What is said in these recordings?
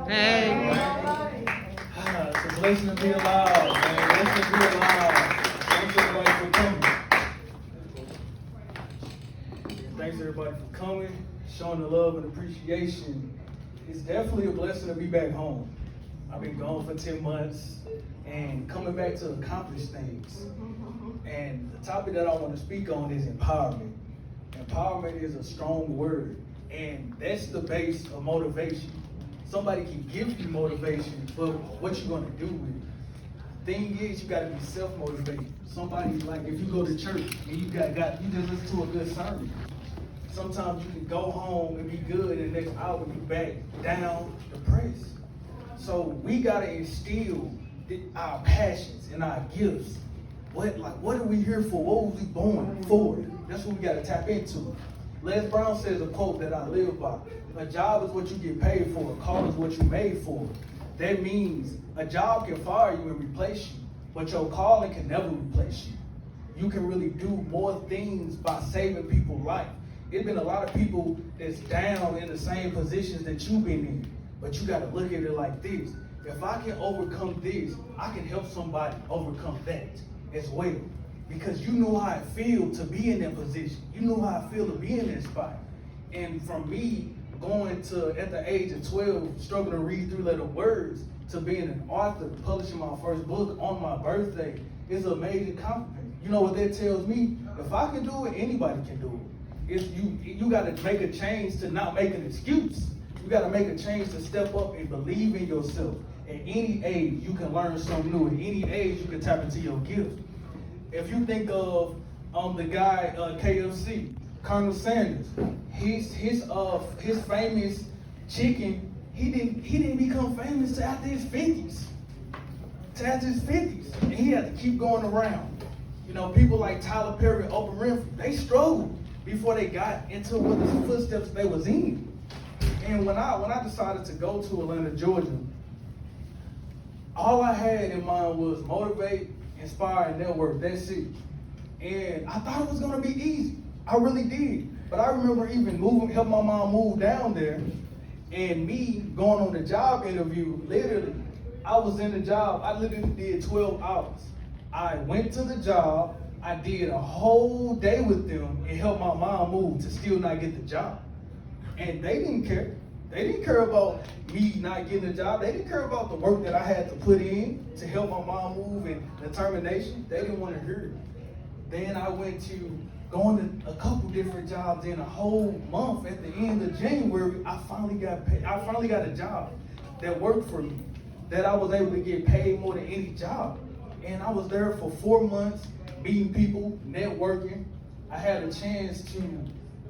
Hey. It's a blessing to be alive, man. Blessing to be alive. Thanks everybody for coming. Thanks everybody for coming, showing the love and appreciation. It's definitely a blessing to be back home. I've been gone for 10 months and coming back to accomplish things. And the topic that I want to speak on is empowerment. Empowerment is a strong word, and that's the base of motivation. Somebody can give you motivation, but what you gonna do with it? Thing is, you gotta be self-motivated. Somebody's like, if you go to church and you just listen to a good sermon. Sometimes you can go home and be good, and the next hour you back down, depressed. So we gotta instill our passions and our gifts. What are we here for? What was we born for? That's what we gotta tap into. Les Brown says a quote that I live by. A job is what you get paid for. A call is what you made for. That means a job can fire you and replace you, but your calling can never replace you. You can really do more things by saving people's life. There's been a lot of people that's down in the same positions that you've been in, but you gotta look at it like this. If I can overcome this, I can help somebody overcome that as well. Because you know how it feels to be in that position. You know how it feels to be in that spot. And from me going to, at the age of 12, struggling to read 3-letter words, to being an author, publishing my first book on my birthday, is an amazing compliment. You know what that tells me? If I can do it, anybody can do it. It's you got to make a change to not make an excuse. You got to make a change to step up and believe in yourself. At any age, you can learn something new. At any age, you can tap into your gift. If you think of the guy KFC, Colonel Sanders, his famous chicken, he didn't become famous till after his 50s. And he had to keep going around. You know, people like Tyler Perry and Oprah Winfrey, they struggled before they got into what the footsteps they was in. And when I decided to go to Atlanta, Georgia, all I had in mind was motivate, inspire, and network. That's it. And I thought it was gonna be easy. I really did. But I remember even help my mom move down there, and me going on the job interview. Literally, I was in the job. I literally did 12 hours. I went to the job. I did a whole day with them and helped my mom move to still not get the job. And they didn't care. They didn't care about me not getting a job. They didn't care about the work that I had to put in to help my mom move and determination. They didn't want to hear it. Then I went to going to a couple different jobs in a whole month. At the end of January, I finally got paid. I finally got a job that worked for me, that I was able to get paid more than any job. And I was there for 4 months, meeting people, networking. I had a chance to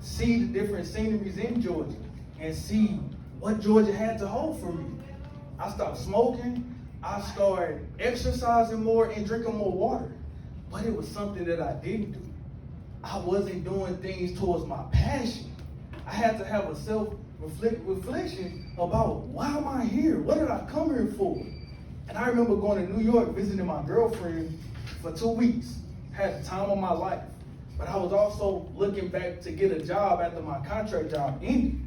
see the different sceneries in Georgia and see what Georgia had to hold for me. I stopped smoking. I started exercising more and drinking more water. But it was something that I didn't do. I wasn't doing things towards my passion. I had to have a self-reflection about, why am I here? What did I come here for? And I remember going to New York, visiting my girlfriend for 2 weeks. Had the time of my life. But I was also looking back to get a job after my contract job ended.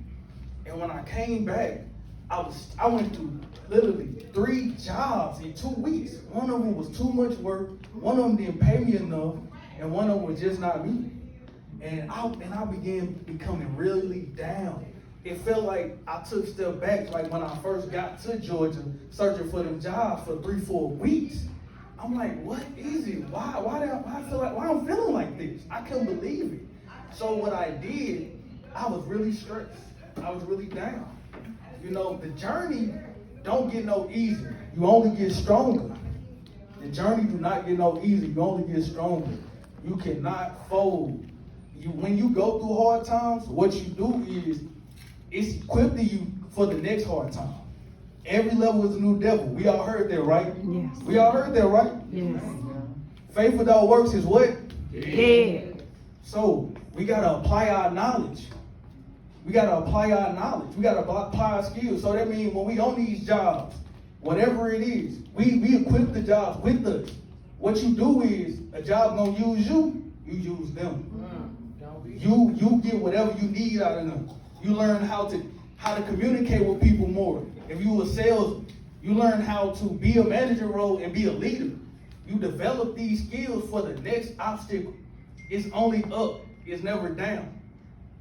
And when I came back, I went through literally 3 jobs in 2 weeks. One of them was too much work, one of them didn't pay me enough, and one of them was just not me. And I began becoming really down. It felt like I took a step back, like when I first got to Georgia, searching for them jobs for 3-4 weeks. I'm like, what is it? Why I'm feeling like this? I couldn't believe it. So what I did, I was really stressed. I was really down. You know, the journey don't get no easier. You only get stronger. The journey do not get no easier. You only get stronger. You cannot fold. When you go through hard times, what you do is it's equipping you for the next hard time. Every level is a new devil. We all heard that, right? Yes. We all heard that, right? Yes. Faith without works is what? Dead. So we gotta apply our knowledge. We gotta apply our skills. So that means when we on these jobs, whatever it is, we equip the jobs with us. What you do is, a job gonna use you, you use them. You get whatever you need out of them. You learn how to how to communicate with people more. If you were a salesman, you learn how to be a manager role and be a leader. You develop these skills for the next obstacle. It's only up, it's never down.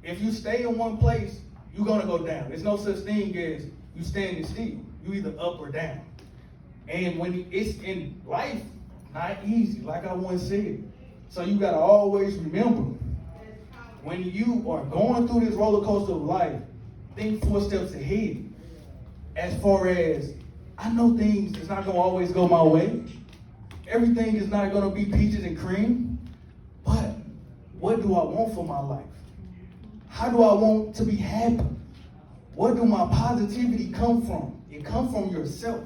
If you stay in one place, you're gonna go down. There's no such thing as you standing still. You either up or down. And when it's in life, not easy, like I once said. So you gotta always remember, when you are going through this roller coaster of life, think 4 steps ahead. As far as, I know things is not gonna always go my way. Everything is not gonna be peaches and cream. But what do I want for my life? How do I want to be happy? Where do my positivity come from? It comes from yourself.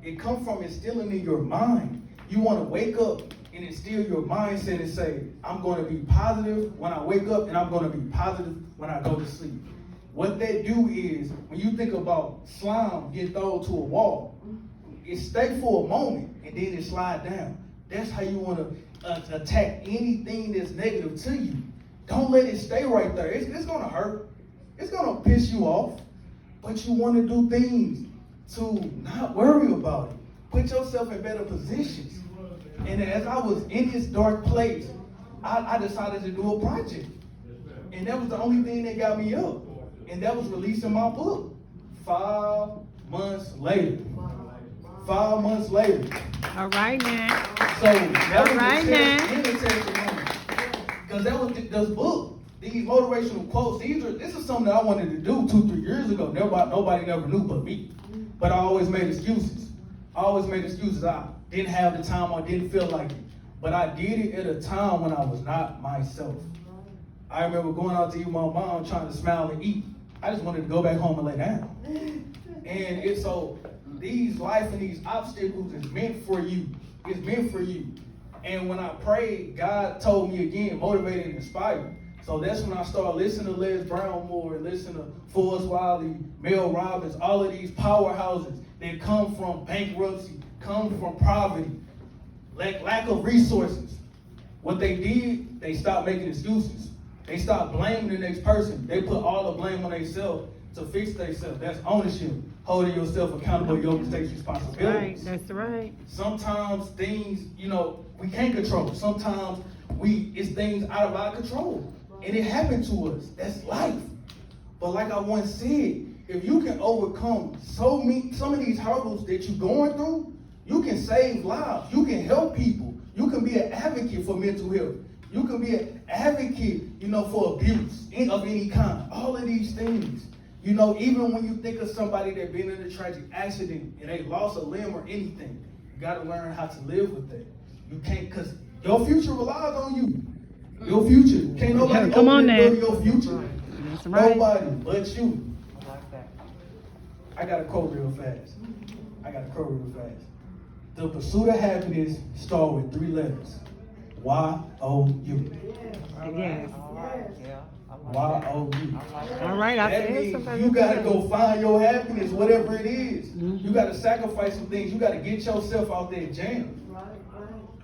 It comes from instilling in your mind. You want to wake up and instill your mindset and say, I'm going to be positive when I wake up and I'm going to be positive when I go to sleep. What that do is, when you think about slime getting thrown to a wall, it stay for a moment and then it slide down. That's how you want to attack anything that's negative to you. Don't let it stay right there. It's going to hurt. It's going to piss you off. But you want to do things to not worry about it. Put yourself in better positions. And as I was in this dark place, I decided to do a project. And that was the only thing that got me up. And that was releasing my book. 5 months later. 5 months later. All right, man. So that was the testimony. Because that was this book. These motivational quotes, this is something that I wanted to do 2-3 years ago. Nobody never knew but me. But I always made excuses. I didn't have the time, I didn't feel like it. But I did it at a time when I was not myself. I remember going out to eat with my mom, trying to smile and eat. I just wanted to go back home and lay down. And it's so, these life and these obstacles is meant for you. It's meant for you. And when I prayed, God told me again, motivate and inspire. So that's when I started listening to Les Brown more, and listening to Forrest Wiley, Mel Robbins, all of these powerhouses that come from bankruptcy, come from poverty, lack of resources. What they did, they stopped making excuses. They stopped blaming the next person. They put all the blame on themselves to fix themselves. That's ownership. Holding yourself accountable for your mistakes, responsibilities. That's right. Sometimes things, we can't control. Sometimes it's things out of our control. And it happened to us. That's life. But like I once said, if you can overcome so many these hurdles that you're going through, you can save lives. You can help people. You can be an advocate for mental health. You can be an advocate, for abuse of any kind. All of these things. Even when you think of somebody that been in a tragic accident and they lost a limb or anything, you got to learn how to live with that. You can't, because your future relies on you. Your future. Can't nobody open the door to your future. That's right. Nobody but you. I got a quote real fast. The pursuit of happiness starts with 3 letters. Y-O-U. Yes. Y-O-U. All right, I That said means something. you got to go find your happiness, whatever it is. Mm-hmm. You got to sacrifice some things. You got to get yourself out there jam.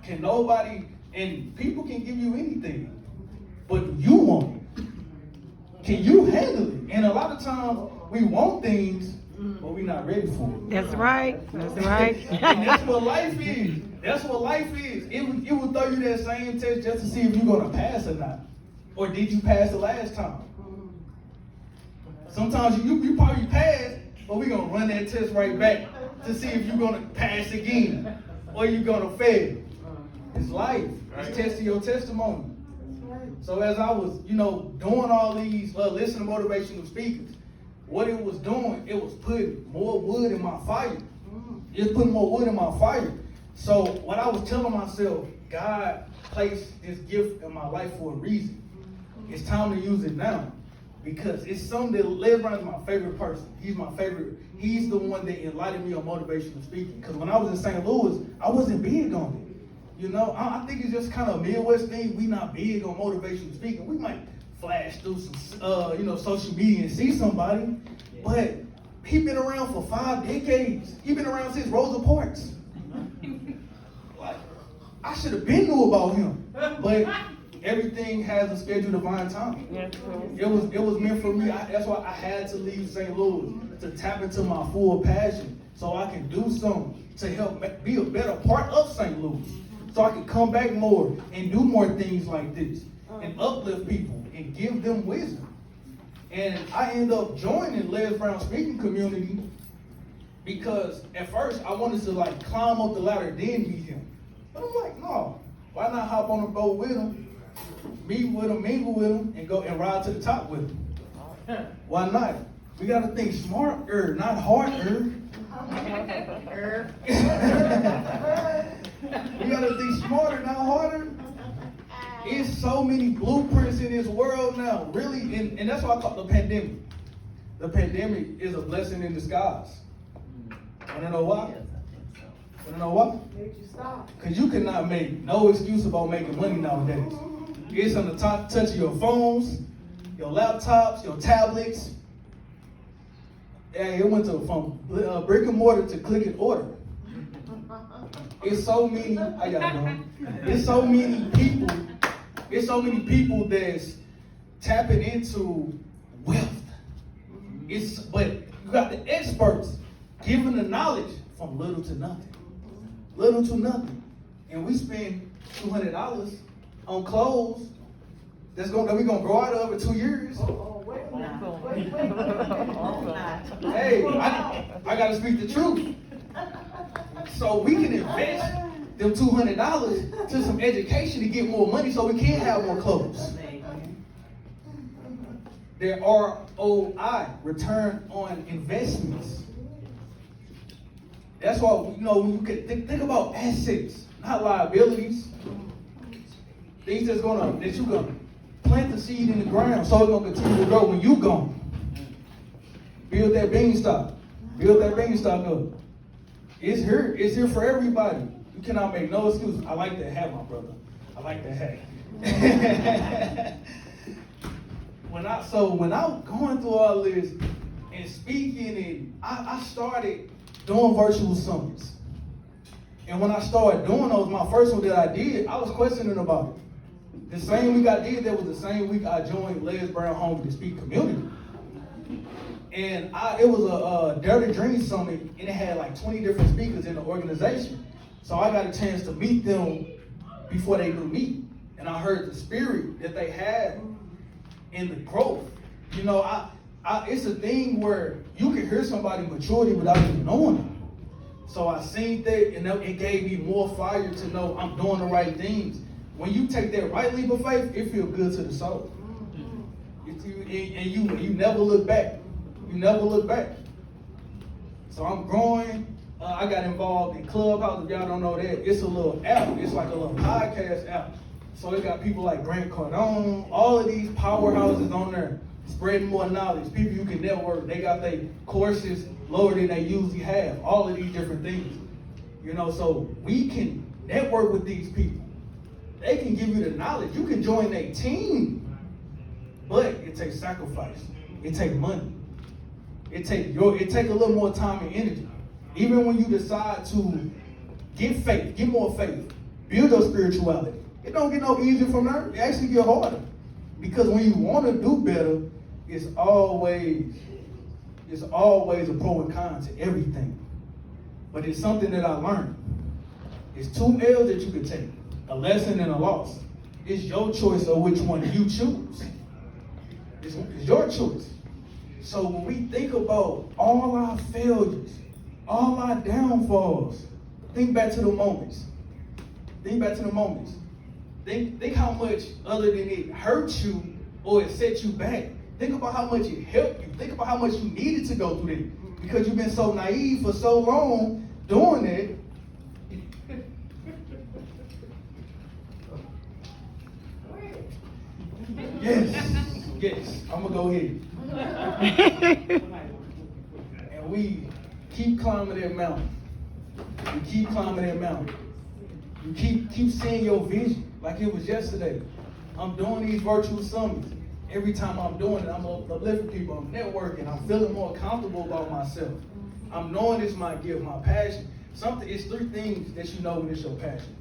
Can nobody, and people can give you anything, but you want it. Can you handle it? And a lot of times we want things, but we're not ready for it. That's right. And that's what life is. It will throw you that same test just to see if you're going to pass or not. Or did you pass the last time? Sometimes you probably passed, but we're going to run that test right back to see if you're going to pass again or you're going to fail. It's life. It's testing your testimony. So as I was, doing all these, listening to motivational speakers, what it was doing, it was putting more wood in my fire. It's putting more wood in my fire. So what I was telling myself, God placed this gift in my life for a reason. It's time to use it now. Because it's something that Les Brown is my favorite person. He's my favorite. He's the one that enlightened me on motivational speaking. Because when I was in St. Louis, I wasn't big on it. I think it's just kind of a Midwest thing. We not big on motivational speaking. We might flash through some, social media and see somebody. But he been around for 5 decades. He been around since Rosa Parks. Like, I should have been knew about him. But everything has a scheduled divine time. Yes, true. It was meant for me. That's why I had to leave St. Louis to tap into my full passion, so I can do something to help be a better part of St. Louis, so I can come back more and do more things like this and uplift people and give them wisdom. And I end up joining Les Brown speaking community because at first I wanted to like climb up the ladder then meet him, but I'm like, no, why not hop on a boat with him, meet with him, mingle with him, and go and ride to the top with him? Why not? We gotta think smarter, not harder. We gotta think smarter, not harder. There's so many blueprints in this world now, really, and that's why I call it the pandemic. The pandemic is a blessing in disguise. Wanna know why? Wanna know why? Because you cannot make no excuse about making money nowadays. It's on the top touch of your phones, your laptops, your tablets. Yeah, it went from brick and mortar to click and order. It's so many. How y'all doing? It's so many people. It's so many people that's tapping into wealth. But you got the experts giving the knowledge from little to nothing. Little to nothing. And we spend $200 on clothes that we're gonna grow out of in 2 years. Hey, I gotta speak the truth. So we can invest them $200 to some education to get more money so we can have more clothes. There are ROI, return on investments. That's why, when you can think about assets, not liabilities. Things that you're gonna plant the seed in the ground so it's gonna continue to grow when you gone. Build that beanstalk. Build that beanstalk up. It's here for everybody. You cannot make no excuse. I like that hat, my brother. I like that hat. When I'm going through all this and speaking, and I started doing virtual summits. And when I started doing those, my first one that I did, I was questioning about it. The same week I did that was the same week I joined Les Brown Home to Speak community. And it was a Dare to Dream Summit, and it had like 20 different speakers in the organization. So I got a chance to meet them before they knew me. And I heard the spirit that they had in the growth. It's a thing where you can hear somebody's maturity without even knowing them. So I seen that, and it gave me more fire to know I'm doing the right things. When you take that right leap of faith, it feels good to the soul. And you never look back. You never look back. So I'm growing. I got involved in Clubhouse. If y'all don't know that, it's a little app. It's like a little podcast app. So it got people like Grant Cardone, all of these powerhouses on there, spreading more knowledge. People you can network. They got their courses lower than they usually have. All of these different things. So we can network with these people. They can give you the knowledge. You can join their team. But it takes sacrifice. It takes money. It take a little more time and energy. Even when you decide to get faith, get more faith, build your spirituality. It don't get no easier from there. It actually get harder. Because when you want to do better, it's always a pro and con to everything. But it's something that I learned. It's 2 L's that you can take, a lesson and a loss. It's your choice of which one you choose. It's your choice. So when we think about all our failures, all our downfalls, think back to the moments. Think back to the moments. Think how much, other than it hurt you or it set you back, think about how much it helped you. Think about how much you needed to go through it. Because you've been so naive for so long doing it. Yes, I'm gonna go ahead. And we keep climbing that mountain. We keep climbing that mountain. You keep seeing your vision like it was yesterday. I'm doing these virtual summits. Every time I'm doing it, I'm uplifting people. I'm networking. I'm feeling more comfortable about myself. I'm knowing it's my gift, my passion. It's 3 things that you know when it's your passion.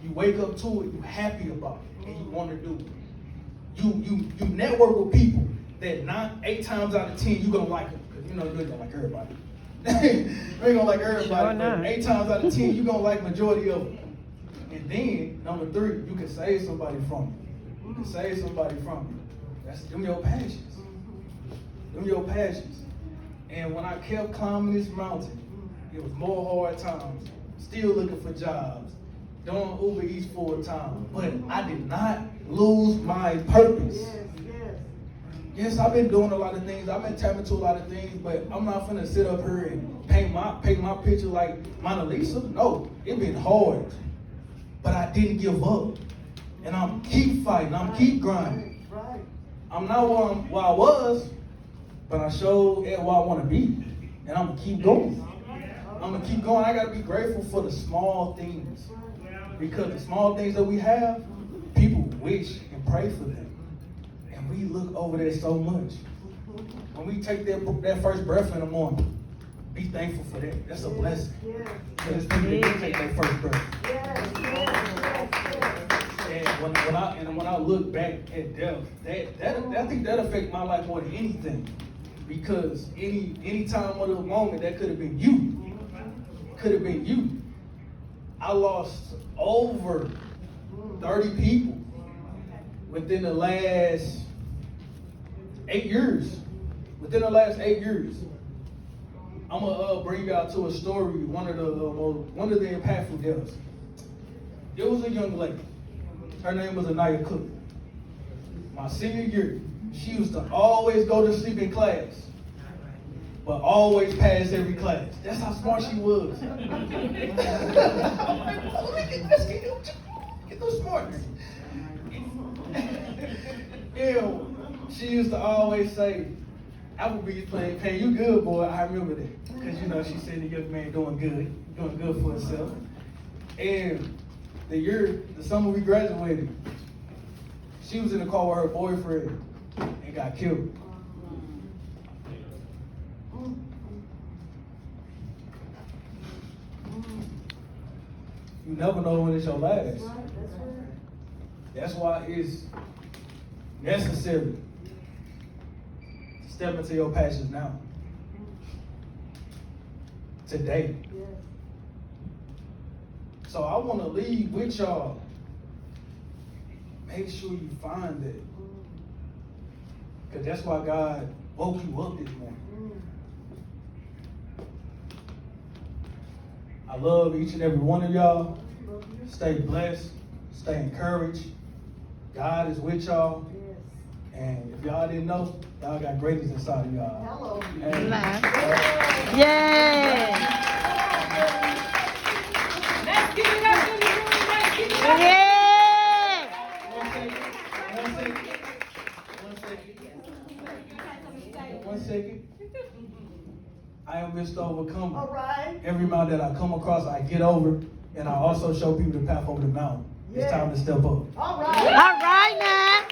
You wake up to it, you're happy about it. and you want to do it. You network with people that 8 times out of 10 you gonna like them, because you know you ain't gonna like everybody. You ain't gonna like everybody, but 8 times out of 10 you gonna like majority of them. And then number 3, you can save somebody from it. You can save somebody from it. That's them your passions. Them your passions. And when I kept climbing this mountain, it was more hard times. Still looking for jobs, doing Uber Eats full time, but I did not lose my purpose. Yes, I've been doing a lot of things. I've been tapping into a lot of things, but I'm not finna sit up here and paint my picture like Mona Lisa. No, it been hard, but I didn't give up, and I'm keep fighting. I'm keep grinding. I'm not where I was, but I showed where I want to be, and I'm gonna keep going. I'm gonna keep going. I gotta be grateful for the small things, because the small things that we have, people wish and pray for them, and we look over there so much. When we take that first breath in the morning, be thankful for that. That's a blessing. Because people didn't take their first breath. And when I look back at death, I think that affects my life more than anything, because any time of the moment that could have been you. Could have been you. I lost over 30 people within the last 8 years. Within the last 8 years. I'm gonna bring you out to a story. One of the impactful deaths. There was a young lady. Her name was Anaya Cook. My senior year, she used to always go to sleep in class, but always passed every class. That's how smart she was. Get those smartness. Yeah, she used to always say, Applebee's paying you good, boy. I remember that. Because, you know, she said the young man doing good for himself. And the summer we graduated, she was in the car with her boyfriend and got killed. You never know when it's your last. That's why it's necessary to step into your passions now. Today. So I want to leave with y'all. Make sure you find it. Because that's why God woke you up this morning. I love each and every one of y'all. Stay blessed. Stay encouraged. God is with y'all. And if y'all didn't know, y'all got greatness inside of y'all. Hello. And, Yay! Let's give it up in the room. Let's give it up. Yeah! One second. I am Mr. Overcomer. All right. Every mountain that I come across, I get over, and I also show people the path over the mountain. It's time to step up. All All right. right now.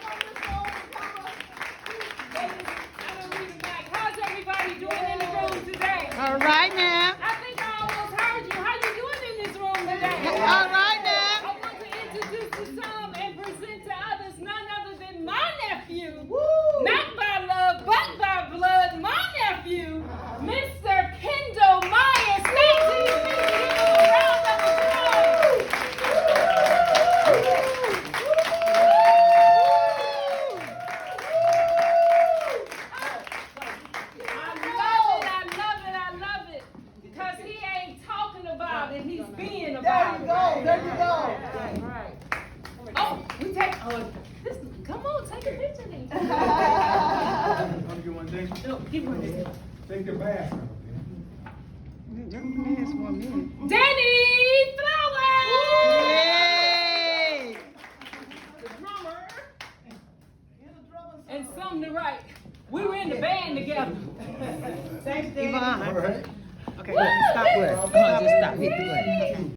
How's everybody doing in the room today? All right now. I think I almost heard you. How you doing in this room today? All right now. I want to introduce to some and present to others none other than my nephew. Not by love, but by blood. My nephew, Mr. Kendall Myers. Thank you. Give him a round of applause. I love it. Because he ain't talking about it, he's being about it. There you go. Right. Oh, we take, this, come on, take a picture then. I'm doing things. No, give one this. Take the bath. Don't pass for a minute. Danny Flowers! Yay! The drummer. And some to write. We were in the band together. Yvonne. All right. Okay, stop. Woo! Just stop. Hit the button.